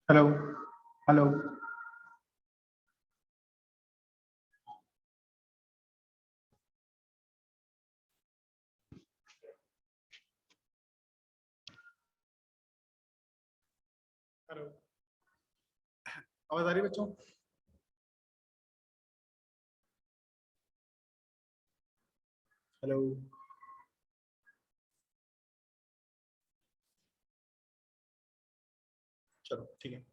Hello. Hello. Hello. आवाज आ रही है बच्चों? हेलो। चलो ठीक है।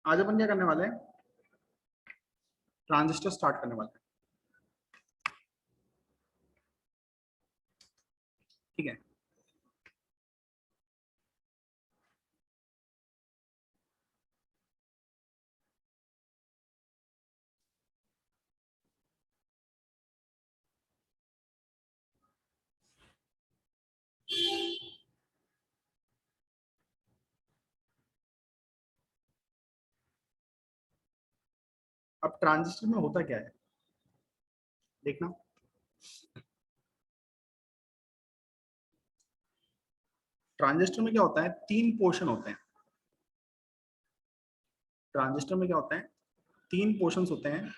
आज अपन क्या करने वाले हैं? ट्रांजिस्टर स्टार्ट करने वाले हैं। ठीक है। अब ट्रांजिस्टर में होता क्या है देखना। ट्रांजिस्टर में क्या होता है, तीन पोर्शन होते हैं। ट्रांजिस्टर में क्या होता है, तीन पोर्शंस होते हैं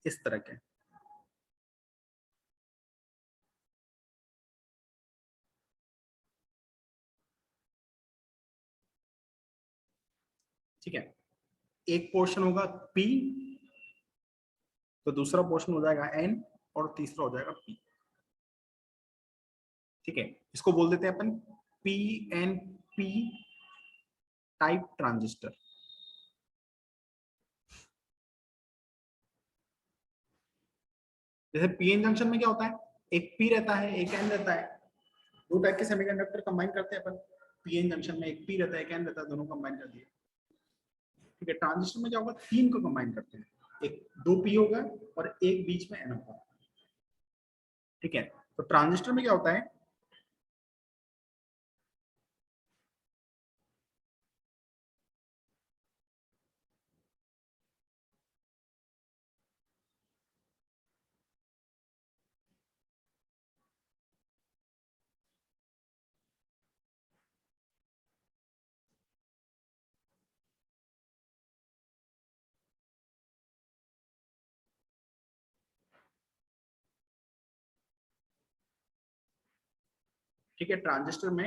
इस तरह के। ठीक है। एक पोर्शन होगा पी, तो दूसरा पोर्शन हो जाएगा एन, और तीसरा हो जाएगा पी। ठीक है। इसको बोल देते हैं अपन P N P type transistor. जैसे पीएन जंक्शन में क्या होता है, एक पी रहता है एक एन रहता है। दो टाइप के सेमीकंडक्टर कंबाइन करते हैं अपन। पीएन जंक्शन में एक पी रहता है एक एन रहता है, दोनों कंबाइन कर दिए। ठीक है। ट्रांजिस्टर में क्या होगा, तीन को कंबाइन करते हैं। एक दो पी होगा और एक बीच में एन होगा। ठीक है। तो ट्रांजिस्टर में क्या होता है, ठीक है, ट्रांजिस्टर में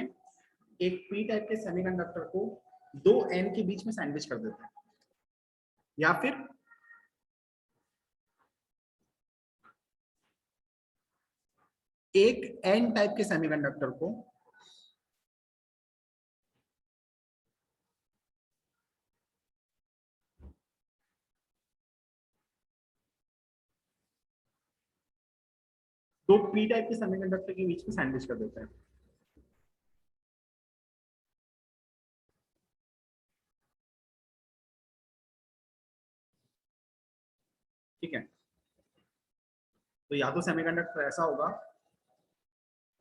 एक पी टाइप के सेमीकंडक्टर को दो एन के बीच में सैंडविच कर देते हैं, या फिर एक एन टाइप के सेमीकंडक्टर को दो पी टाइप के सेमीकंडक्टर के बीच में सैंडविच कर देते हैं। ठीक है। तो या तो सेमीकंडक्टर ऐसा होगा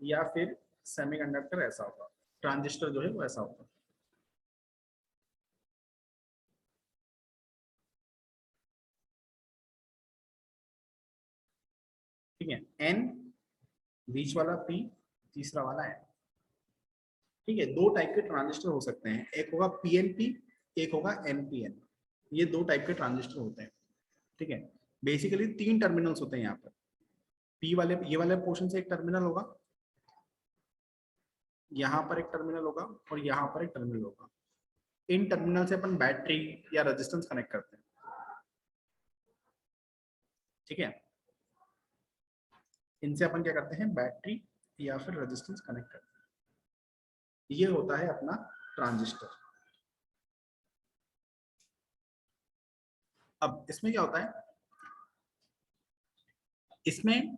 या फिर सेमीकंडक्टर ऐसा होगा, ट्रांजिस्टर जो है वो ऐसा होगा। ठीक है। एन, बीच वाला पी, तीसरा वाला एन। ठीक है। दो टाइप के ट्रांजिस्टर हो सकते हैं, एक होगा पीएनपी, एक होगा एनपीएन। ये दो टाइप के ट्रांजिस्टर होते हैं। ठीक है। बेसिकली तीन टर्मिनल्स होते हैं यहाँ पर। पी वाले, ये वाले पोर्शन से एक टर्मिनल होगा, यहाँ पर एक टर्मिनल होगा, और यहाँ पर एक टर्मिनल होगा। इन टर्मिनल से अपन बैटरी या रेजिस्टेंस कनेक्ट करते हैं। ठीक है। इनसे अपन क्या करते हैं, बैटरी या फिर रेजिस्टेंस कनेक्ट करते हैं। ये होता है अपना ट्रांजिस्टर। अब इसमें क्या होता है, इसमें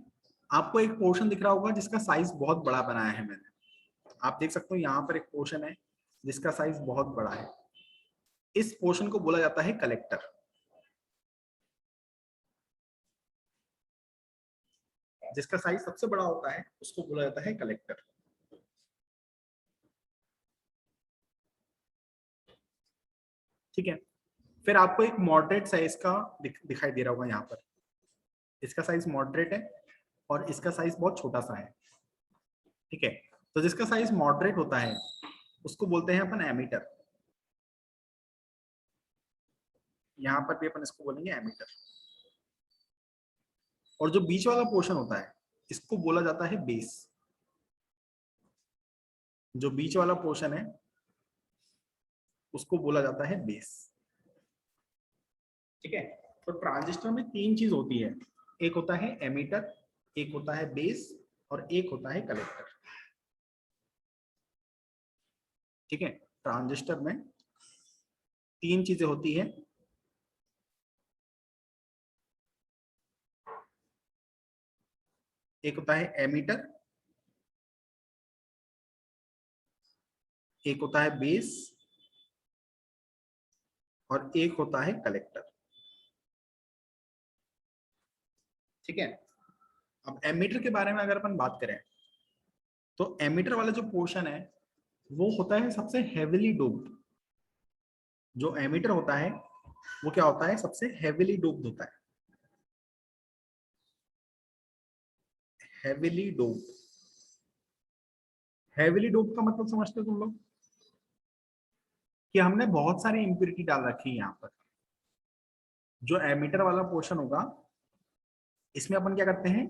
आपको एक पोर्शन दिख रहा होगा जिसका साइज बहुत बड़ा बनाया है मैंने। आप देख सकते हो यहाँ पर एक पोर्शन है जिसका साइज बहुत बड़ा है। इस पोर्शन को बोला जाता है कलेक्टर। जिसका साइज सबसे बड़ा होता है उसको बोला जाता है कलेक्टर। ठीक है। फिर आपको एक मॉडरेट साइज का दिखाई दे रहा होगा यहाँ पर, इसका साइज मॉडरेट है और इसका साइज बहुत छोटा सा है। ठीक है, तो जिसका साइज मॉडरेट होता है उसको बोलते हैं अपन एमीटर। यहाँ पर भी अपन इसको बोलेंगे एमीटर। और जो बीच वाला पोर्शन होता है इसको बोला जाता है बेस। जो बीच वाला पोर्शन है उसको बोला जाता है बेस। ठीक है, तो ट्रांजिस्टर में तीन चीज होती है, एक होता है एमीटर, एक होता है बेस और एक होता है कलेक्टर। ठीक है, ट्रांजिस्टर में तीन चीजें होती है, एक होता है एमीटर, एक होता है बेस और एक होता है कलेक्टर। ठीक है, अब एमीटर के बारे में अगर अपन बात करें तो एमीटर वाला जो पोर्शन है वो होता है सबसे हेविली डोप्ड। जो एमीटर होता है वो क्या होता है, सबसे हेविली डोप्ड होता है। हेविली डोप्ड, हेविली डोप्ड का मतलब समझते हो तुम लोग, कि हमने बहुत सारी इंप्योरिटी डाल रखी है यहाँ पर। जो एमीटर वाला पोर्शन होगा इसमें अपन क्या करते हैं,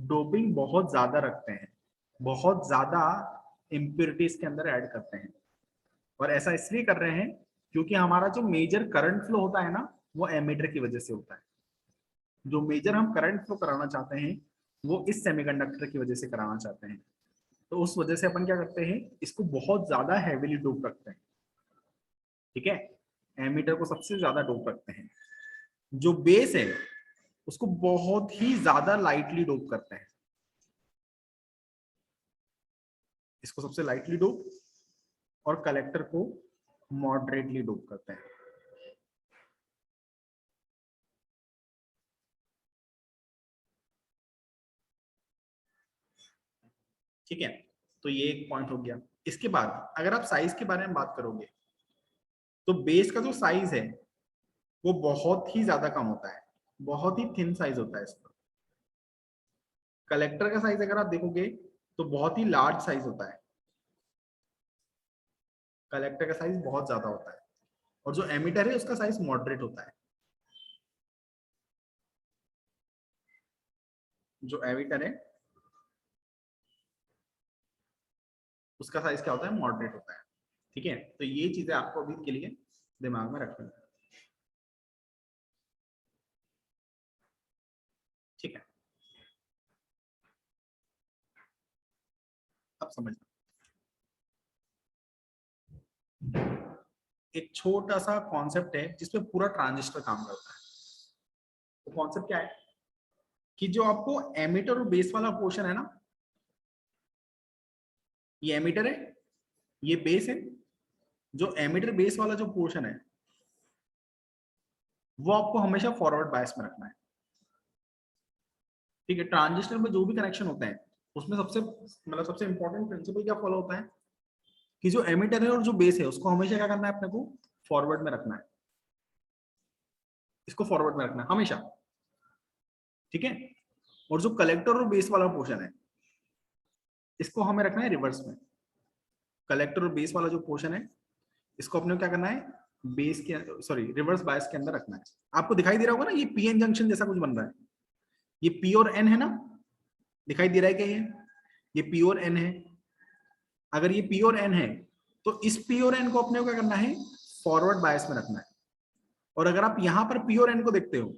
डोपिंग बहुत ज्यादा रखते हैं, बहुत ज्यादा इंप्योरिटी इसके अंदर ऐड करते हैं। और ऐसा इसलिए कर रहे हैं क्योंकि हमारा जो मेजर करंट फ्लो होता है ना वो एमीटर की वजह से होता है। जो मेजर हम करंट फ्लो कराना चाहते हैं वो इस सेमीकंडक्टर की वजह से कराना चाहते हैं। तो उस वजह से अपन क्या करते हैं, इसको बहुत ज्यादा हैवीली डोप रखते हैं। ठीक है, एमीटर को सबसे ज्यादा डोप रखते हैं। जो बेस है उसको बहुत ही ज्यादा लाइटली डोप करते हैं, इसको सबसे लाइटली डोप, और कलेक्टर को मॉडरेटली डोप करते हैं। ठीक है, तो ये एक पॉइंट हो गया। इसके बाद अगर आप साइज के बारे में बात करोगे तो बेस का जो साइज है वो बहुत ही ज्यादा कम होता है, बहुत ही थिन साइज होता है इसका। कलेक्टर का साइज अगर आप देखोगे तो बहुत ही लार्ज साइज होता है, कलेक्टर का साइज बहुत ज्यादा होता है। और जो एमीटर है उसका साइज मॉडरेट होता है। जो एमीटर है उसका साइज क्या होता है, मॉडरेट होता है। ठीक है, तो ये चीजें आपको अभी के लिए दिमाग में रखनी है। ठीक है, अब समझना, एक छोटा सा कॉन्सेप्ट है जिसपे पूरा ट्रांजिस्टर काम करता है। वो कॉन्सेप्ट क्या है कि जो आपको एमीटर और बेस वाला पोर्शन है ना, ये एमीटर है, ये बेस है। जो एमीटर बेस वाला जो पोर्शन है वो आपको हमेशा फॉरवर्ड बायस में रखना है। ठीक है, ट्रांजिस्टर में जो भी कनेक्शन होते हैं उसमें सबसे मतलब सबसे इंपॉर्टेंट प्रिंसिपल क्या फॉलो होता है कि जो एमीटर है और जो बेस है उसको हमेशा क्या करना है, अपने को फॉरवर्ड में रखना है। इसको फॉरवर्ड में रखना है हमेशा। ठीक है, और जो कलेक्टर और बेस वाला पोर्शन है इसको हमें रखना है रिवर्स में। कलेक्टर और बेस वाला जो पोर्शन है इसको अपने को क्या करना है, बेस के सॉरी रिवर्स बायस के अंदर रखना है। आपको दिखाई दे रहा होगा ना, ये पीएन जंक्शन जैसा कुछ बन रहा है, ये पी और एन है ना, दिखाई दे रहा है क्या ये पी और एन है। अगर ये पी और एन है तो इस पी और एन को अपने को क्या करना है, फॉरवर्ड बायस में रखना है। और अगर आप यहां पर पी और एन को देखते हो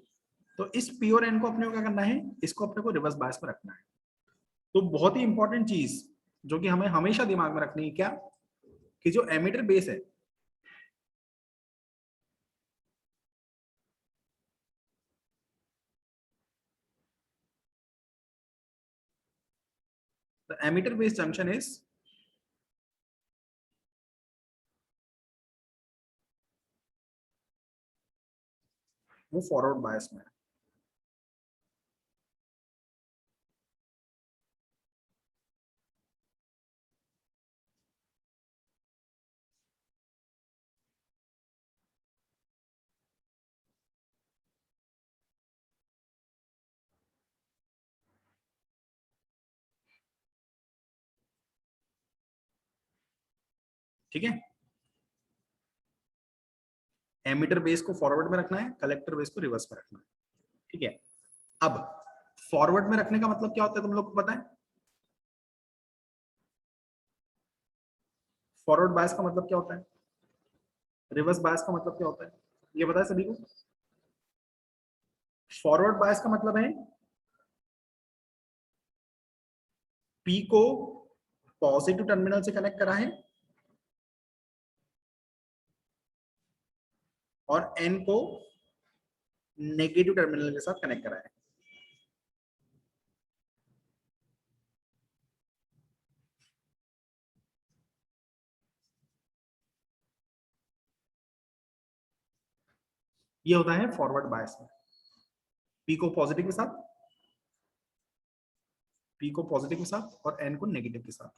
तो इस पी और एन को अपने को क्या करना है, इसको अपने को रिवर्स बायस में रखना है। तो बहुत ही इंपॉर्टेंट चीज जो कि हमें हमेशा दिमाग में रखनी है क्या, कि जो एमीटर बेस है the emitter base junction is वो फॉरवर्ड बायस में है। ठीक है, एमीटर बेस को फॉरवर्ड में रखना है, कलेक्टर बेस को रिवर्स में रखना है। ठीक है, अब फॉरवर्ड में रखने का मतलब क्या होता है तुम लोग को पता है? फॉरवर्ड बायस का मतलब क्या होता है? रिवर्स बायस का मतलब क्या होता है? ये पता है सभी को? फॉरवर्ड बायस का मतलब है पी को पॉजिटिव टर्मिनल से कनेक्ट करा है और एन को नेगेटिव टर्मिनल के साथ कनेक्ट करा है। ये होता है फॉरवर्ड बायस में, पी को पॉजिटिव के साथ, पी को पॉजिटिव के साथ और एन को नेगेटिव के साथ।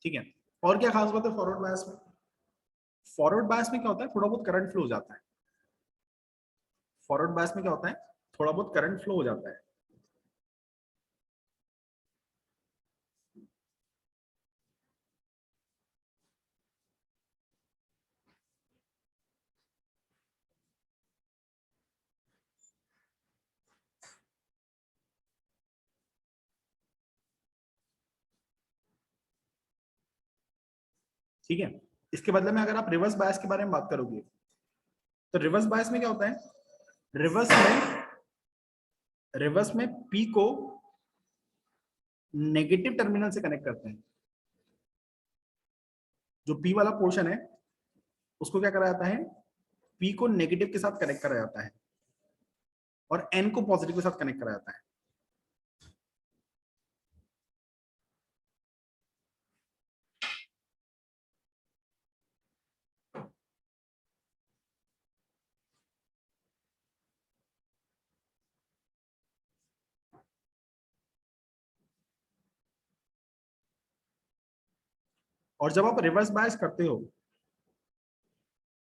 ठीक है, और क्या खास बात है फॉरवर्ड बायस में? फॉरवर्ड बायस में क्या होता है, थोड़ा बहुत करंट फ्लो हो जाता है। फॉरवर्ड बायस में क्या होता है, थोड़ा बहुत करंट फ्लो हो जाता है। ठीक है, इसके बदले में अगर आप रिवर्स बायस के बारे में बात करोगे तो रिवर्स बायस में क्या होता है, रिवर्स में पी को नेगेटिव टर्मिनल से कनेक्ट करते हैं। जो पी वाला पोर्शन है उसको क्या करा जाता है, पी को नेगेटिव के साथ कनेक्ट करा जाता है और एन को पॉजिटिव के साथ कनेक्ट करा जाता है। और जब आप रिवर्स बायस करते हो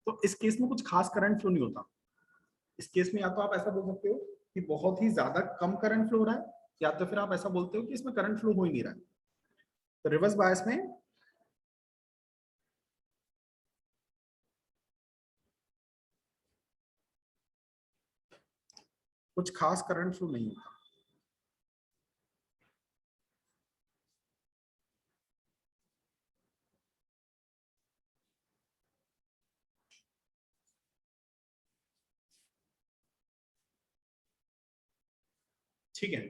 तो इस केस में कुछ खास करंट फ्लो नहीं होता। इस केस में या तो आप ऐसा बोल सकते हो कि बहुत ही ज्यादा कम करंट फ्लो हो रहा है, या तो फिर आप ऐसा बोलते हो कि इसमें करंट फ्लो हो ही नहीं रहा है। तो रिवर्स बायस में कुछ खास करंट फ्लो नहीं होता। ठीक है,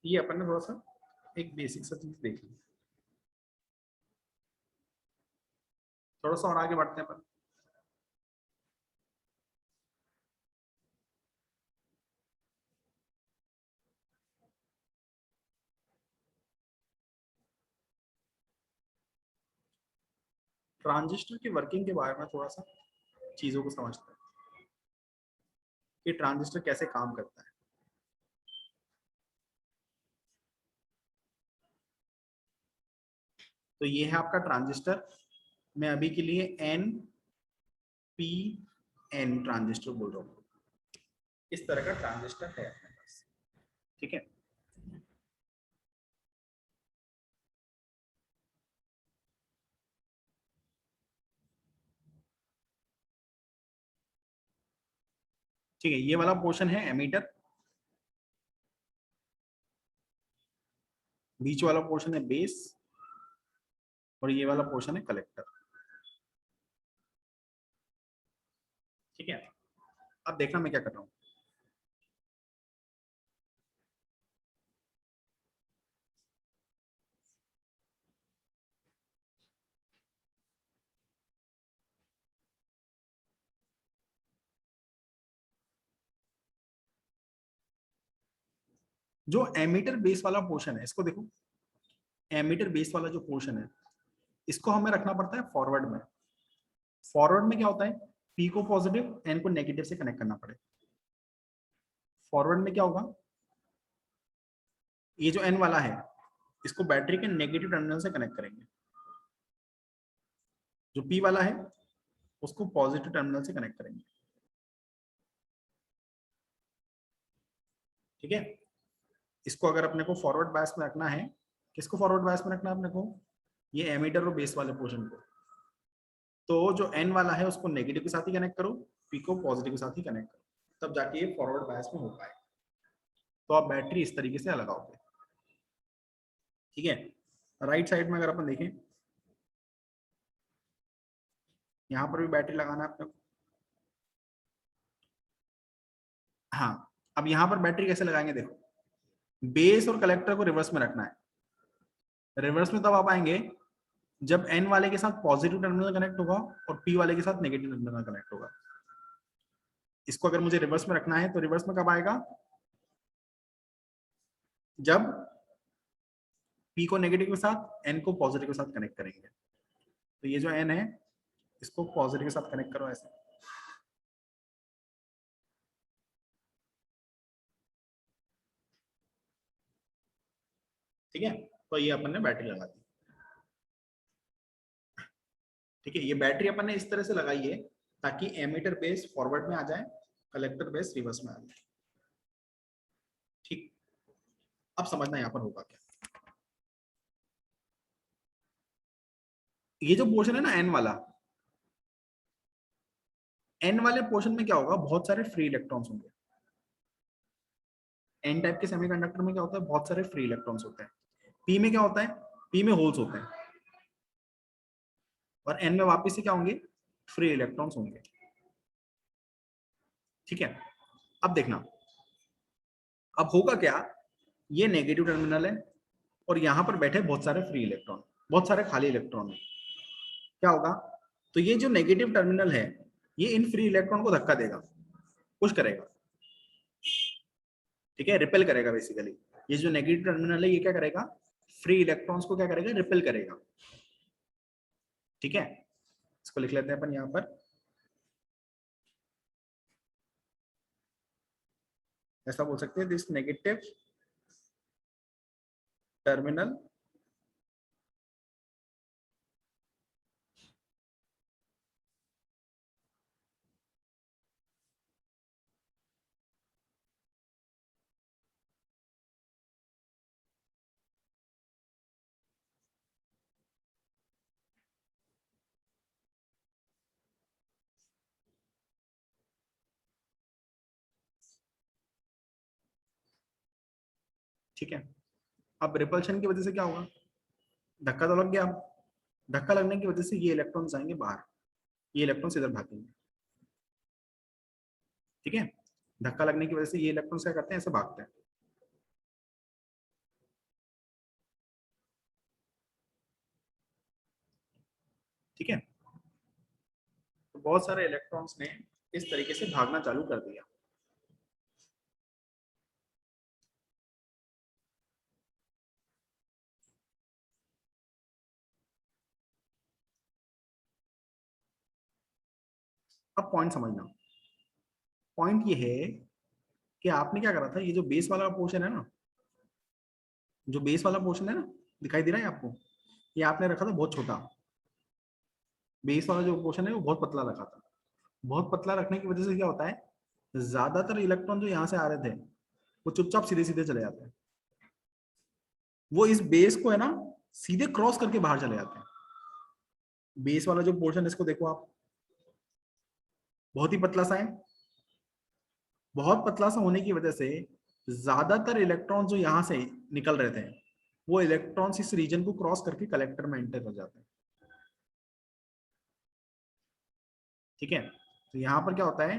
ये अपन ने थोड़ा सा एक बेसिक सा चीज देख ली, थोड़ा सा और आगे बढ़ते हैं अपन। ट्रांजिस्टर की वर्किंग के बारे में थोड़ा सा चीजों को समझते हैं कि ट्रांजिस्टर कैसे काम करता है। तो ये है आपका ट्रांजिस्टर, मैं अभी के लिए एन पी एन ट्रांजिस्टर बोल रहा हूँ। इस तरह का ट्रांजिस्टर है अपने पास। ठीक है, ठीक है, ये वाला पोर्शन है एमीटर, बीच वाला पोर्शन है बेस और ये वाला पोर्शन है कलेक्टर। ठीक है, अब देखना मैं क्या कर रहा हूँ। जो एमीटर बेस वाला पोर्शन है इसको देखो, एमीटर बेस वाला जो पोर्शन है इसको हमें रखना पड़ता है फॉरवर्ड में। फॉरवर्ड में क्या होता है, पी को पॉजिटिव एन को नेगेटिव से कनेक्ट करना पड़े। फॉरवर्ड में क्या होगा, ये जो एन वाला है इसको बैटरी के नेगेटिव टर्मिनल से कनेक्ट करेंगे। जो पी वाला है उसको पॉजिटिव टर्मिनल से कनेक्ट करेंगे। ठीक है, इसको अगर अपने को फॉरवर्ड बायस में रखना है, किसको फॉरवर्ड बायस में रखना है अपने को, ये एमीटर और बेस वाले पोर्शन को। तो जो एन वाला है उसको नेगेटिव के साथ ही कनेक्ट करो, पी को पॉजिटिव के साथ ही कनेक्ट करो, तब जाके ये फॉरवर्ड बायस में हो पाए। तो आप बैटरी इस तरीके से लगाओगे। ठीक है, राइट साइड में अगर अपन देखें, यहाँ पर भी बैटरी लगाना है अपने को। हाँ, अब यहाँ पर बैटरी कैसे लगाएंगे, देखो बेस और कलेक्टर को रिवर्स में रखना है। रिवर्स में तब आप आएंगे जब एन वाले के साथ पॉजिटिव टर्मिनल कनेक्ट होगा और पी वाले के साथ नेगेटिव टर्मिनल कनेक्ट होगा। इसको अगर मुझे रिवर्स में रखना है तो रिवर्स में कब आएगा, जब पी को नेगेटिव के साथ एन को पॉजिटिव के साथ कनेक्ट करेंगे। तो ये जो एन है इसको पॉजिटिव के साथ कनेक्ट करो ऐसे। ठीक है, तो ये अपन ने बैटरी लगा दी। ठीक है, ये बैटरी अपन ने इस तरह से लगाई है ताकि एमीटर बेस फॉरवर्ड में आ जाए, कलेक्टर बेस रिवर्स में आ जाए। ठीक, अब समझना यहाँ पर होगा क्या। ये जो पोर्शन है ना एन वाला, एन वाले पोर्शन में क्या होगा, बहुत सारे फ्री इलेक्ट्रॉन्स होंगे। एन टाइप के सेमीकंडक्टर में क्या होता है, बहुत सारे फ्री इलेक्ट्रॉन्स होते हैं। पी में क्या होता है, पी में होल्स होते हैं, और एन में वापस से क्या होंगे, फ्री इलेक्ट्रॉन्स होंगे। ठीक है, अब देखना, अब होगा क्या, ये नेगेटिव टर्मिनल है और यहां पर बैठे बहुत सारे फ्री इलेक्ट्रॉन, बहुत सारे खाली इलेक्ट्रॉन है। क्या होगा, तो ये जो नेगेटिव टर्मिनल है ये इन फ्री इलेक्ट्रॉन को धक्का देगा, पुश करेगा। ठीक है, रिपेल करेगा बेसिकली। ये जो नेगेटिव टर्मिनल है ये क्या करेगा, फ्री इलेक्ट्रॉन्स को क्या करेगा, रिपेल करेगा। ठीक है, इसको लिख लेते हैं अपन यहाँ पर, ऐसा बोल सकते हैं, दिस नेगेटिव टर्मिनल ठीक है, अब रिपल्शन की वजह से क्या होगा, धक्का तो लग गया। धक्का लगने की वजह से ये इलेक्ट्रॉन्स आएंगे बाहर, ये इलेक्ट्रॉन्स इधर भागेंगे। ठीक है, धक्का लगने की वजह से ये इलेक्ट्रॉन्स क्या करते हैं, ऐसे भागते हैं। ठीक है, तो बहुत सारे इलेक्ट्रॉन्स ने इस तरीके से भागना चालू कर दिया। अब पॉइंट समझना, पॉइंट ये है कि आपने क्या करा था, ये जो बेस वाला पोर्शन है ना, जो बेस वाला पोर्शन है ना, दिखाई दे रहा है आपको, ये आपने रखा था बहुत छोटा। बेस वाला जो पोर्शन है वो बहुत पतला रखा था। बहुत पतला रखने की वजह से क्या होता है, ज्यादातर इलेक्ट्रॉन जो यहाँ से आ रहे थे वो चुपचाप सीधे सीधे चले जाते हैं। वो इस बेस को है ना सीधे क्रॉस करके बाहर चले जाते हैं। बेस वाला जो पोर्शन है इसको देखो आप, बहुत ही पतला सा है। बहुत पतला सा होने की वजह से ज्यादातर इलेक्ट्रॉन जो यहाँ से निकल रहे थे वो इलेक्ट्रॉन्स इस रीजन को क्रॉस करके कलेक्टर में एंटर कर जाते हैं। ठीक है, तो यहाँ पर क्या होता है,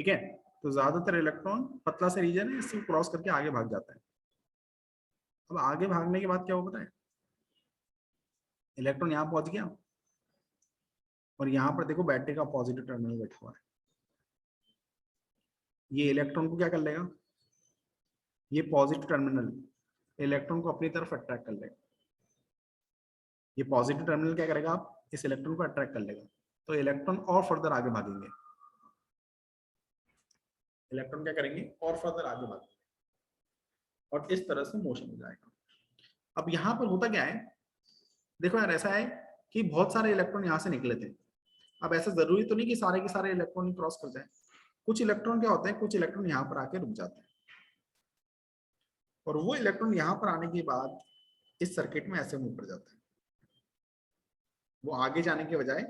ठीक है, तो ज्यादातर इलेक्ट्रॉन पतला सा रीजन है, इससे क्रॉस करके आगे भाग जाता है। अब आगे भागने के बाद क्या होता है, इलेक्ट्रॉन यहाँ पहुंच गया और यहाँ पर देखो बैटरी का पॉजिटिव टर्मिनल बैठा हुआ है। ये इलेक्ट्रॉन को क्या कर लेगा, ये पॉजिटिव टर्मिनल इलेक्ट्रॉन को अपनी तरफ अट्रैक्ट कर लेगा। ये पॉजिटिव टर्मिनल क्या करेगा, आप इस इलेक्ट्रॉन को अट्रैक्ट कर लेगा, तो इलेक्ट्रॉन और फर्दर आगे भागेंगे। इलेक्ट्रॉन क्या करेंगे, और फर्दर आगे भागेंगे और इस तरह से मोशन हो जाएगा। अब यहाँ पर होता क्या है, देखो यार ऐसा है कि बहुत सारे इलेक्ट्रॉन यहाँ से निकले थे। अब ऐसा जरूरी तो नहीं कि सारे के सारे इलेक्ट्रॉन क्रॉस कर जाए। कुछ इलेक्ट्रॉन क्या होते हैं, कुछ इलेक्ट्रॉन यहाँ पर आके रुक जाते हैं और वो इलेक्ट्रॉन यहाँ पर आने के बाद इस सर्किट में ऐसे मूव कर जाता है। वो आगे जाने के बजाय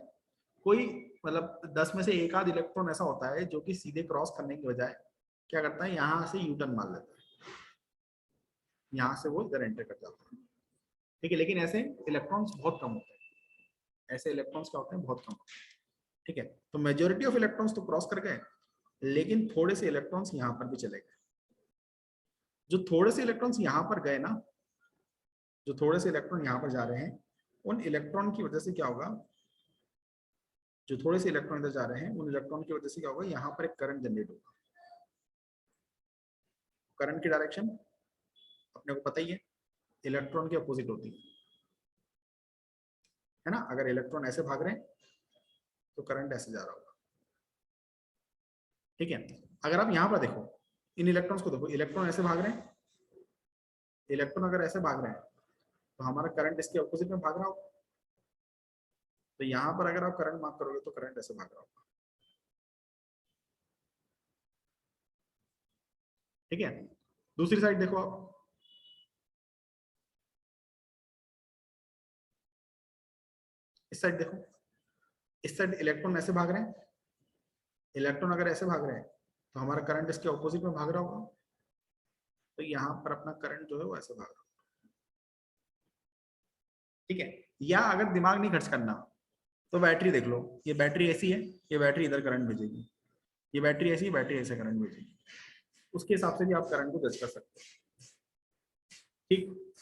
कोई मतलब 10 में से एक आध इलेक्ट्रॉन ऐसा होता है जो कि सीधे क्रॉस करने के बजाय क्या करता है, यहाँ से यू टर्न मार लेता है, यहाँ से वो इधर एंटर कर जाता है। ठीक है, लेकिन ऐसे इलेक्ट्रॉन्स बहुत कम होते हैं। ऐसे इलेक्ट्रॉन्स क्या होते हैं, बहुत कम होते हैं। ठीक है, तो मेजोरिटी ऑफ इलेक्ट्रॉन्स तो क्रॉस कर गए, लेकिन थोड़े से इलेक्ट्रॉन्स यहाँ पर भी चले गए। जो थोड़े से इलेक्ट्रॉन्स यहाँ पर गए ना, जो थोड़े से इलेक्ट्रॉन यहाँ पर जा रहे हैं, उन इलेक्ट्रॉन की वजह से क्या होगा, जो थोड़े से इलेक्ट्रॉन इधर जा रहे हैं उन इलेक्ट्रॉन की वजह से क्या होगा, यहाँ पर एक करंट जनरेट होगा। करंट की डायरेक्शन अपने को पता ही है, इलेक्ट्रॉन के अपोजिट होती है ना। अगर इलेक्ट्रॉन ऐसे भाग रहे हैं तो करंट ऐसे जा रहा होगा। ठीक है, अगर आप यहाँ पर देखो, इन इलेक्ट्रॉन्स को देखो, इलेक्ट्रॉन ऐसे भाग रहे हैं, इलेक्ट्रॉन अगर ऐसे भाग रहे हैं तो हमारा करंट इसके अपोजिट में भाग रहा होगा। तो यहाँ पर अगर आप करंट मार्क करोगे तो करंट ऐसे भाग रहा होगा। ठीक है, दूसरी साइड देखो आप, इस साइड देखो, इस साइड इलेक्ट्रॉन ऐसे भाग रहे हैं, इलेक्ट्रॉन अगर ऐसे भाग रहे हैं तो हमारा करंट इसके ऑपोजिट में भाग रहा होगा। तो यहाँ पर अपना करंट जो है वो ऐसे भाग रहा होगा। ठीक है, या अगर दिमाग नहीं खर्च करना तो बैटरी देख लो, ये बैटरी ऐसी है, ये बैटरी इधर करंट भेजेगी, ये बैटरी ऐसी, बैटरी ऐसे करंट भेजेगी। उसके हिसाब से भी आप करंट को जज कर सकते हो। ठीक,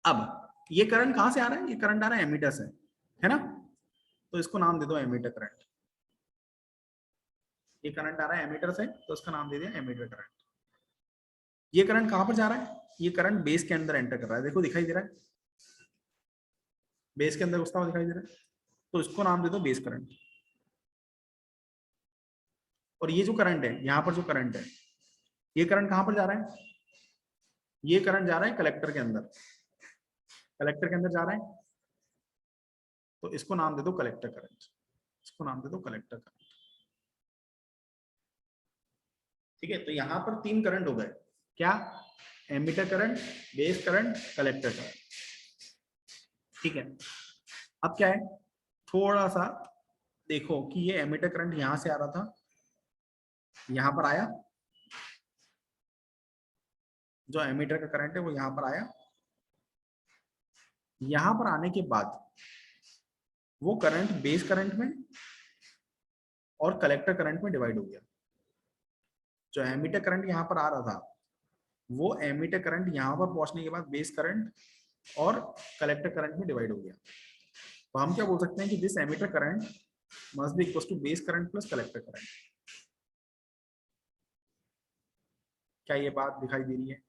अब ये करंट कहां से आ रहा है, ये करंट आ रहा है एमीटर से, है ना। तो इसको नाम दे दो एमीटर करंट। ये करंट आ रहा है एमीटर से, तो इसका नाम दे दिया एमीटर करंट। ये करंट कहां पर जा रहा है, ये करंट बेस के अंदर एंटर कर रहा है, देखो दिखाई दे रहा है, बेस के अंदर घुसता हुआ दिखाई दे रहा है, तो इसको नाम दे दो बेस करंट। और ये जो करंट है, यहाँ पर जो करंट है, ये करंट कहां पर जा रहा है, ये करंट जा रहा है कलेक्टर के अंदर, कलेक्टर के अंदर जा रहा है, तो इसको नाम दे दो कलेक्टर करंट, इसको नाम दे दो कलेक्टर करंट। ठीक है, तो यहाँ पर 3 करंट हो गए, क्या, emitter current, base current, collector current. ठीक है, अब क्या है, थोड़ा सा देखो कि ये एमीटर करंट यहां से आ रहा था, यहां पर आया, जो एमीटर का करंट है वो यहां पर आया, यहां पर आने के बाद वो करंट बेस करंट में और कलेक्टर करंट में डिवाइड हो गया। जो एमीटर करंट यहां पर आ रहा था, वो एमीटर करंट यहां पर पहुंचने के बाद बेस करंट और कलेक्टर करंट में डिवाइड हो गया। तो हम क्या बोल सकते हैं कि this emitter current must be equal to base current plus collector current. क्या ये बात दिखाई दे रही है?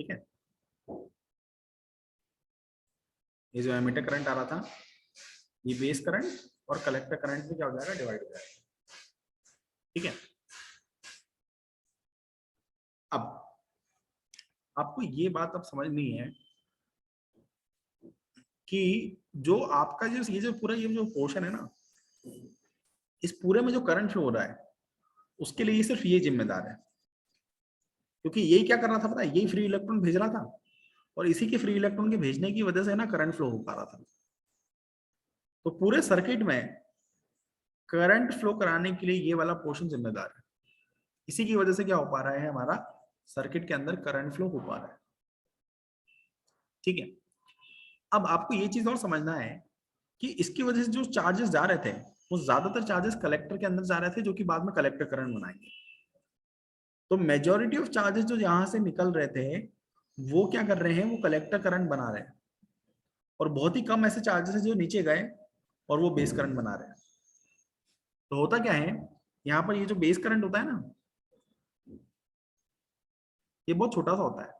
ठीक है, ये जो एमीटर करंट आ रहा था, ये बेस करंट और कलेक्टर करंट में क्या हो जाएगा, डिवाइड हो जाएगा। ठीक है, अब आपको ये बात अब समझनी है कि जो आपका जो ये जो पूरा ये जो पोर्शन है ना, इस पूरे में जो करंट फ्लो हो रहा है उसके लिए सिर्फ ये जिम्मेदार है, क्योंकि यही क्या कर रहा था पता है, यही फ्री इलेक्ट्रॉन भेज रहा था और इसी के फ्री इलेक्ट्रॉन के भेजने की वजह से ना करंट फ्लो हो पा रहा था। तो पूरे सर्किट में करंट फ्लो कराने के लिए ये वाला पोर्शन जिम्मेदार है। इसी की वजह से क्या हो पा रहा है, हमारा सर्किट के अंदर करंट फ्लो हो पा रहा है। ठीक है, अब आपको ये चीज और समझना है कि इसकी वजह से जो चार्जेस जा रहे थे वो ज्यादातर चार्जेस कलेक्टर के अंदर जा रहे थे, जो कि बाद में कलेक्टर करंट बनाएंगे। तो मेजोरिटी ऑफ चार्जेस जो यहां से निकल रहे थे वो क्या कर रहे हैं, वो कलेक्टर करंट बना रहे हैं, और बहुत ही कम ऐसे चार्जेस हैं जो नीचे गए और वो बेस करंट बना रहे हैं। तो होता क्या है, यहाँ पर ये जो बेस करंट होता है ना, ये बहुत छोटा सा होता है,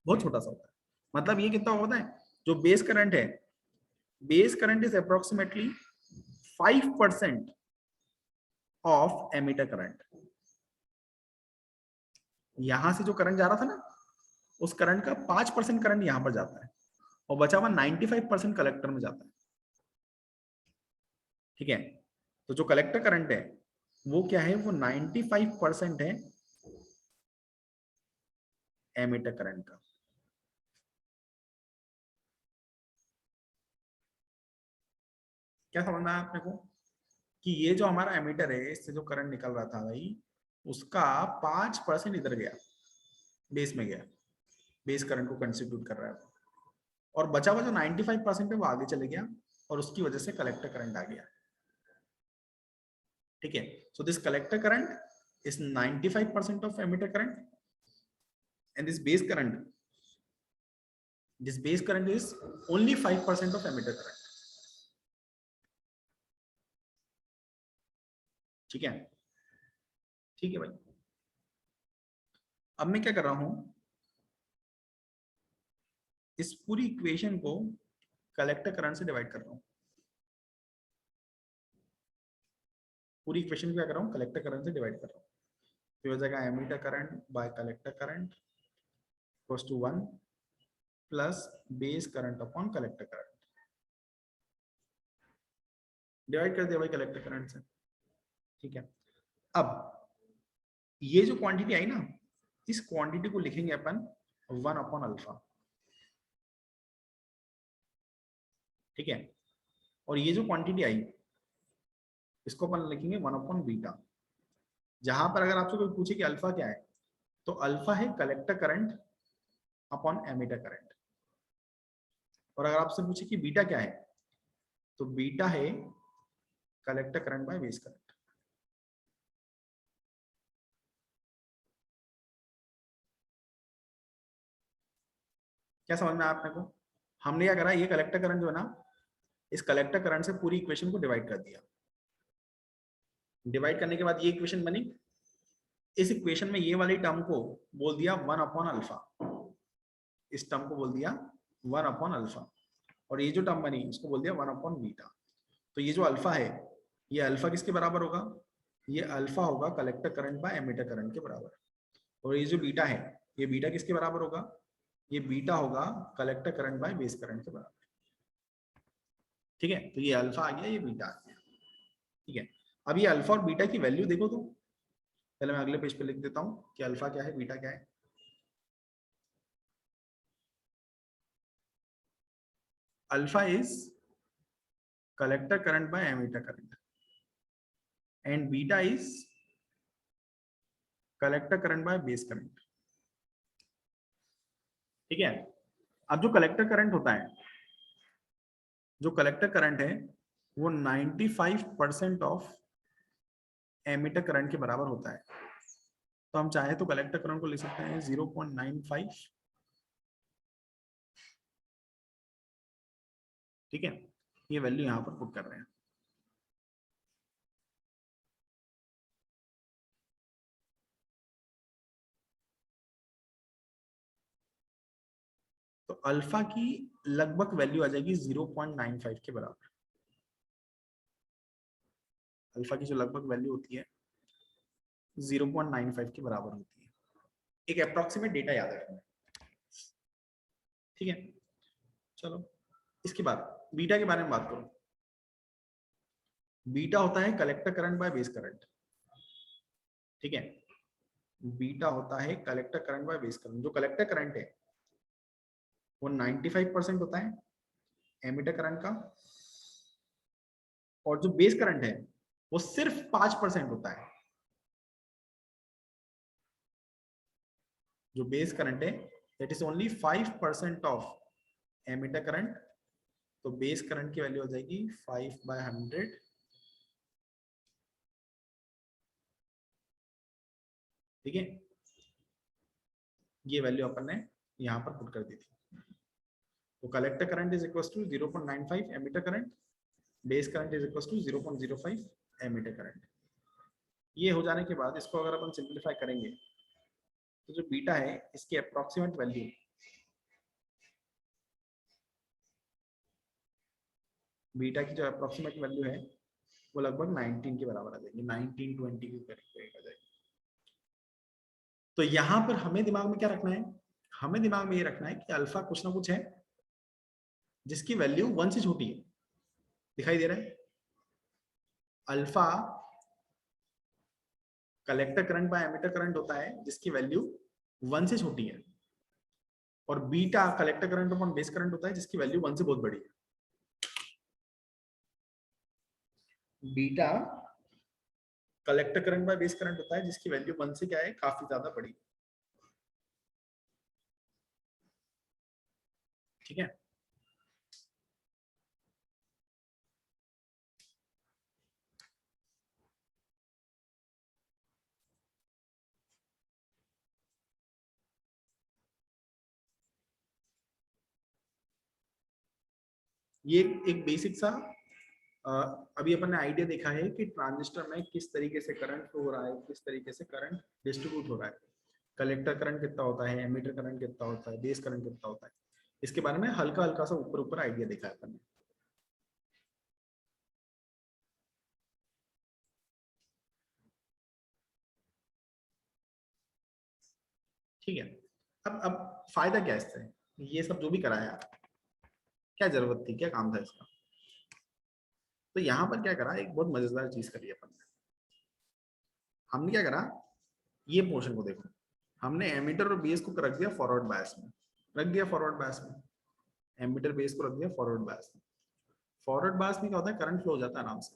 बहुत छोटा सा होता है। मतलब ये कितना होता है, जो बेस करंट है, base current is approximately 5% of emitter current. यहां से जो करंट जा रहा था ना, उस करंट का 5% करंट यहां पर जाता है, और बचा हुआ 95% कलेक्टर में जाता है। ठीक है, तो जो कलेक्टर करंट है वो क्या है, वो 95% है एमीटर करंट का। क्या समझना है आपने को, कि ये जो हमारा एमीटर है, इससे जो करंट निकल रहा था भाई, उसका 5% इधर गया, बेस में गया, बेस करंट को कंस्टिट्यूट कर रहा है, और बचा हुआ जो 95% है वो आगे चले गया, और उसकी वजह से कलेक्टर करंट आ गया। ठीक है, so this collector current is 95% of emitter current, and this base current is only 5% of emitter current. ठीक है, ठीक है भाई। अब मैं क्या कर रहा हूं, इस पूरी इक्वेशन को कलेक्टर करंट से डिवाइड कर रहा हूं। पूरी इक्वेशन क्या कर रहा हूं, कलेक्टर करंट से डिवाइड कर रहा हूं। तो हो जाएगा emitter current by collector current equals to 1 plus base current upon collector current. Divide कर दिया भाई कलेक्टर करंट से। ठीक है, अब ये जो क्वांटिटी आई ना, इस क्वांटिटी को लिखेंगे अपन 1 अपॉन अल्फा। ठीक है, और ये जो क्वांटिटी आई इसको अपन लिखेंगे 1 अपॉन बीटा। जहां पर अगर आपसे कोई पूछे कि अल्फा क्या है, तो अल्फा है collector current upon emitter current, और अगर आपसे पूछे कि बीटा क्या है, तो बीटा है collector current by base current. क्या समझ में आया आपने को, हमने क्या करा, ये कलेक्टर करंट जो है ना, इस कलेक्टर करंट से पूरी इक्वेशन को डिवाइड कर दिया। डिवाइड करने के बाद ये इक्वेशन बनी, इस इक्वेशन में ये वाली टर्म को बोल दिया 1 अपॉन अल्फा, इस टर्म को बोल दिया 1 अपॉन अल्फा, और ये जो टर्म बनी उसको बोल दिया 1 अपॉन बीटा। तो ये जो अल्फा है, ये अल्फा किसके बराबर होगा, ये अल्फा होगा collector current by emitter current के बराबर। और ये जो बीटा है, ये बीटा किसके बराबर होगा, ये बीटा होगा collector current by base current के बराबर। ठीक है, तो ये अल्फा आ गया, ये बीटा आ गया। ठीक है, अब ये अल्फा और बीटा की वैल्यू देखो, तो पहले मैं अगले पेज पे लिख देता हूं कि अल्फा क्या है, बीटा क्या है। Alpha is collector current by emitter current and beta is collector current by base current. ठीक है, अब जो कलेक्टर करंट होता है, जो कलेक्टर करंट है वो 95% ऑफ एमीटर करंट के बराबर होता है। तो हम चाहे तो कलेक्टर करंट को लिख सकते हैं 0.95। ठीक है, ये वैल्यू यहां पर पुट कर रहे हैं। तो अल्फा की लगभग वैल्यू आ जाएगी 0.95 के बराबर। अल्फा की जो लगभग वैल्यू होती है 0.95 के बराबर होती है। एक अप्रोक्सीमेट डेटा याद रखना। ठीक है, चलो इसके बाद बीटा के बारे में बात करो। बीटा होता है collector current by base current. ठीक है, बीटा होता है collector current by base current. जो कलेक्टर करंट है वो 95% होता है एमीटर करंट का, और जो बेस करंट है वो सिर्फ 5% होता है। जो बेस करंट है that is only 5% of emitter current. तो बेस करंट की वैल्यू हो जाएगी 5/100। ठीक है, ये वैल्यू अपन ने यहां पर पुट कर दी थी। तो collector current is equal to 0.95 emitter current, base current is equal to 0.05 emitter current. ये हो जाने के बाद इसको अगर अपन सिंप्लीफाई करेंगे तो जो बीटा है इसकी अप्रोक्सीमेट वैल्यू बीटा की जो अप्रोक्सीमेट वैल्यू है वो लगभग 19 के बराबर आ जाएगी, 19-20 के करीब आ जाएगी। तो यहां पर हमें दिमाग में क्या रखना है, हमें दिमाग में ये रखना है कि अल्फा कुछ ना कुछ है जिसकी वैल्यू 1 से छोटी है। दिखाई दे रहा है, alpha collector current by emitter current होता है जिसकी वैल्यू 1 से छोटी है, और beta collector current upon base current होता है जिसकी वैल्यू 1 से बहुत बड़ी है। Beta collector current by base current होता है जिसकी वैल्यू 1 से क्या है, काफी ज्यादा बड़ी। ठीक है, ये एक बेसिक सा अभी अपन ने आइडिया देखा है कि ट्रांजिस्टर में किस तरीके से करंट फ्लो हो रहा है, किस तरीके से करंट डिस्ट्रीब्यूट हो रहा है, कलेक्टर करंट कितना होता है, एमीटर करंट कितना होता है, बेस करंट कितना होता है, इसके बारे में हल्का हल्का सा ऊपर ऊपर आइडिया देखा है अपन ने। ठीक है, अब फायदा क्या है इससे, ये सब जो भी कराया क्या जरूरत थी, क्या काम था इसका। तो यहाँ पर क्या करा, एक बहुत मजेदार चीज करी अपन ने। हमने क्या करा, ये पोर्शन को देखो, हमने एमीटर और बेस को रख दिया फॉरवर्ड बायस में, रख दिया फॉरवर्ड बायस में, एमीटर बेस को रख दिया फॉरवर्ड बायस में। फॉरवर्ड बायस में क्या होता है, करंट फ्लो हो जाता है आराम से।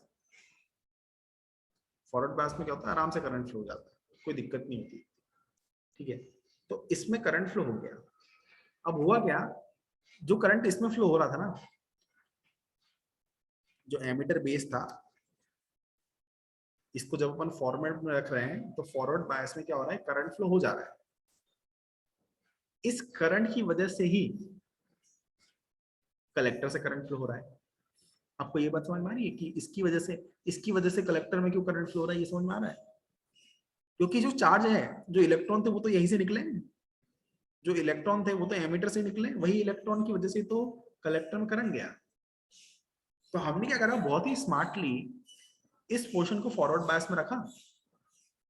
फॉरवर्ड बायस में क्या होता है, आराम से करंट फ्लो हो जाता है, कोई दिक्कत नहीं होती। ठीक है, तो इसमें करंट फ्लो हो गया। अब हुआ क्या, जो करंट इसमें फ्लो हो रहा था ना, जो एमीटर बेस था, इसको जब अपन फॉर्मेट में रख रहे हैं तो फॉरवर्ड बायस में क्या हो रहा है, करंट फ्लो हो जा रहा है। इस करंट की वजह से ही कलेक्टर से करंट फ्लो हो रहा है। आपको ये बात समझ में आ रही है कि इसकी वजह से कलेक्टर में क्यों करंट फ्लो हो रहा है, ये समझ में आ रहा है। क्योंकि जो चार्ज है, जो इलेक्ट्रॉन थे वो तो यहीं से निकले, जो इलेक्ट्रॉन थे वो तो एमीटर से निकले, वही इलेक्ट्रॉन की वजह से तो कलेक्टर में करंट गया। तो हमने क्या करा, बहुत ही स्मार्टली इस पोर्शन को फॉरवर्ड बायस में रखा।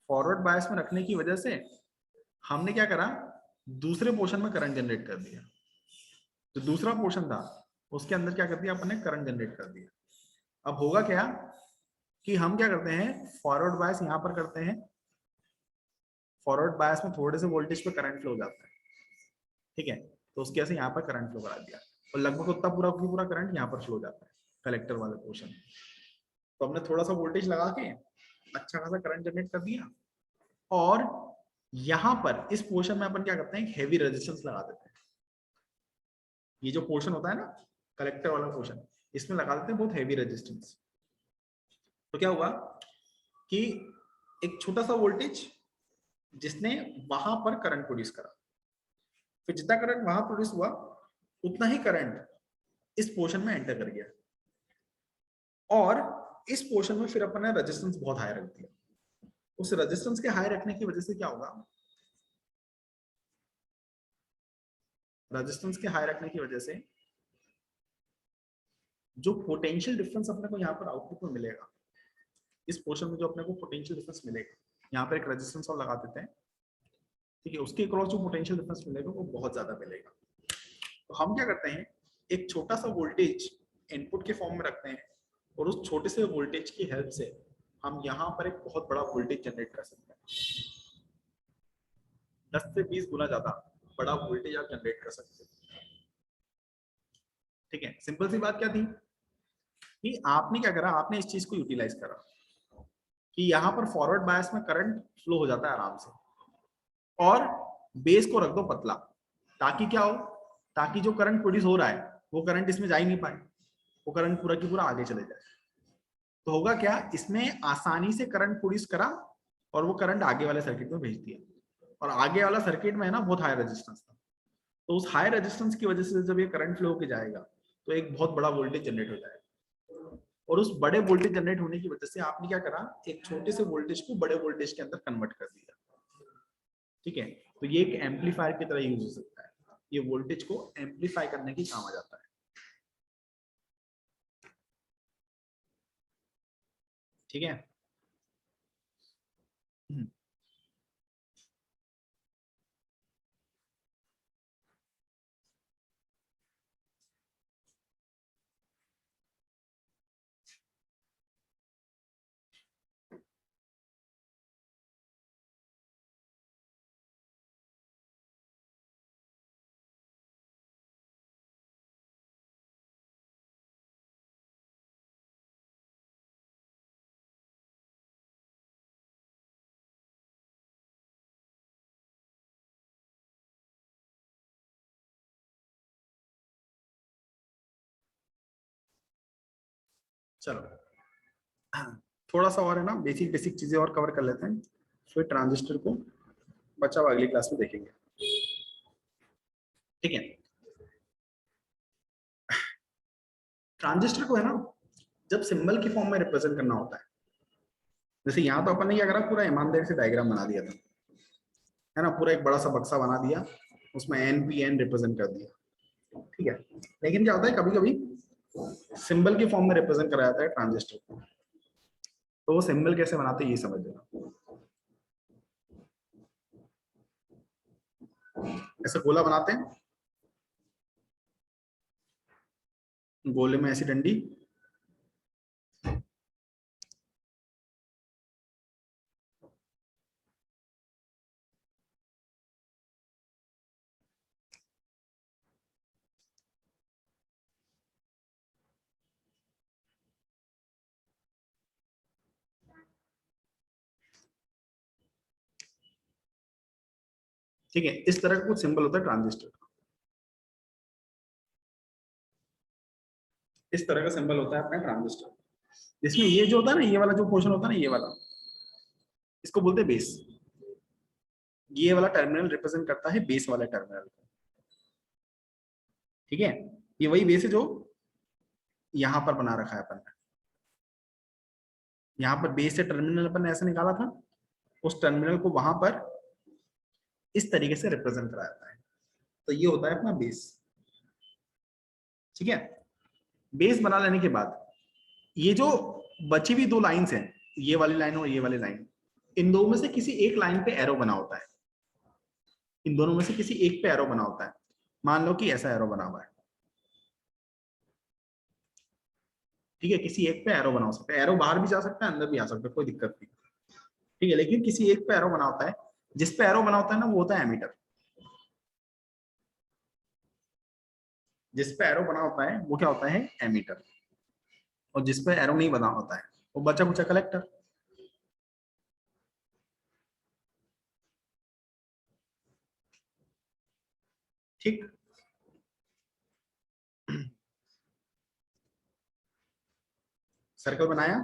फॉरवर्ड बायस में रखने की वजह से हमने क्या करा, दूसरे पोर्शन में करंट जनरेट कर दिया। जो दूसरा पोर्शन था उसके अंदर क्या कर दिया अपन ने, करंट जनरेट कर दिया। अब होगा क्या कि हम क्या करते हैं, फॉरवर्ड बायस यहां पर करते हैं, फॉरवर्ड बायस में थोड़े से वोल्टेज पे करंट फ्लो हो जाता है। ठीक है, तो उसके वजह से यहाँ पर करंट फ्लो करा दिया, और लगभग उतना पूरा करंट यहाँ पर फ्लो जाता है कलेक्टर वाले पोर्शन। तो हमने थोड़ा सा वोल्टेज लगा के अच्छा खासा करंट जनरेट कर दिया, और यहाँ पर इस पोर्शन में अपन क्या करते हैं, हेवी रेजिस्टेंस लगा देते हैं। ये जो पोर्शन होता है ना, कलेक्टर वाला पोर्शन, इसमें लगा देते हैं बहुत हेवी रेजिस्टेंस। तो क्या हुआ कि एक छोटा सा वोल्टेज जिसने वहां पर करंट प्रोड्यूस करा, फिर जितना करंट वहां प्रोड्यूस हुआ उतना ही करंट इस पोर्शन में एंटर कर गया, और इस पोर्शन में फिर अपन ने रेजिस्टेंस बहुत हाई रख दिया। उस रेजिस्टेंस के हाई रखने की वजह से क्या होगा, रेजिस्टेंस के हाई रखने की वजह से जो पोटेंशियल डिफरेंस अपने को यहाँ पर आउटपुट में मिलेगा, इस पोर्शन में जो अपने को पोटेंशियल डिफरेंस मिलेगा, यहाँ पर एक रेजिस्टेंस और लगा देते हैं। ठीक है, उसके अक्रॉस जो पोटेंशियल डिफरेंस मिलेगा वो बहुत ज्यादा मिलेगा। तो हम क्या करते हैं, एक छोटा सा वोल्टेज इनपुट के फॉर्म में रखते हैं, और उस छोटे से वोल्टेज की हेल्प से हम यहाँ पर एक बहुत बड़ा वोल्टेज जनरेट कर सकते हैं। 10 से 20 गुना ज्यादा बड़ा वोल्टेज आप जनरेट कर सकते हैं। ठीक है, सिंपल सी बात क्या थी, कि आपने क्या करा, आपने इस चीज को यूटिलाइज करा कि यहाँ पर फॉरवर्ड बायस में करंट फ्लो हो जाता है आराम से, और बेस को रख दो पतला, ताकि क्या हो, ताकि जो करंट प्रोड्यूस हो रहा है वो करंट इसमें जा ही नहीं पाए, वो करंट पूरा की पूरा आगे चले जाए। तो होगा क्या, इसमें आसानी से करंट प्रोड्यूस करा और वो करंट आगे वाले सर्किट में भेज दिया, और आगे वाला सर्किट में है ना बहुत हाई रेजिस्टेंस था, तो उस हाई रेजिस्टेंस की वजह से जब ये करंट फ्लो होके जाएगा तो एक बहुत बड़ा वोल्टेज जनरेट हो जाएगा, और उस बड़े वोल्टेज जनरेट होने की वजह से आपने क्या करा, एक छोटे से वोल्टेज को बड़े वोल्टेज के अंदर कन्वर्ट कर दिया। ठीक है, तो ये एक एम्पलीफायर की तरह यूज हो सकता है, ये वोल्टेज को एम्पलीफाई करने की काम आ जाता है। ठीक है, चलो थोड़ा सा और है ना, बेसिक बेसिक चीजें और कवर कर लेते हैं, फिर ट्रांजिस्टर को बचा हुआ अगली क्लास में देखेंगे। ठीक है, ट्रांजिस्टर को है ना जब सिंबल की फॉर्म में रिप्रेजेंट करना होता है, जैसे यहाँ तो अपन ने क्या करा, पूरा ईमानदारी से डायग्राम बना दिया था, है ना, पूरा एक बड़ा सा बक्सा बना दिया, उसमें एन पी एन रिप्रेजेंट कर दिया। ठीक है, लेकिन क्या होता है, कभी कभी सिंबल की फॉर्म में रिप्रेजेंट कराया जाता है ट्रांजिस्टर को, तो वो सिंबल कैसे बनाते हैं ये समझ लेना। ऐसा गोला बनाते हैं, गोले में ऐसी डंडी, ठीक है, इस तरह का कुछ सिंबल होता है ट्रांजिस्टर का, इस तरह का सिंबल होता है अपना ट्रांजिस्टर, जिसमें ये जो होता है ना, ये वाला जो पोर्शन होता है ना, ये वाला, इसको बोलते हैं बेस, ये वाला टर्मिनल रिप्रेजेंट करता है बेस वाला टर्मिनल को। ठीक है, ये वही बेस है जो यहाँ पर बना रखा है अपन ने, यहाँ पर बेस से टर्मिनल अपन ने ऐसे निकाला था, उस टर्मिनल को वहां पर इस तरीके से रिप्रेजेंट कराया जाता है, तो ये होता है अपना बेस। ठीक है, बेस बना लेने के बाद ये जो बची हुई दो लाइंस हैं, ये वाली लाइन और ये वाली लाइन, इन दो में से किसी एक लाइन पे एरो बना होता है, इन दोनों में से किसी एक पे एरो बना होता है, मान लो कि ऐसा एरो बना हुआ है। ठीक है, किसी एक पे एरो बना हो सकता है, एरो बाहर भी जा सकता है अंदर भी आ सकता है, कोई दिक्कत नहीं। ठीक है, लेकिन किसी एक पे एरो बना होता है, जिस पे एरो बना होता है ना वो होता है एमीटर, जिस पे एरो बना होता है वो क्या होता है, एमीटर, और जिस पे एरो नहीं बना होता है वो बचा कुचा कलेक्टर। ठीक, सर्कल बनाया,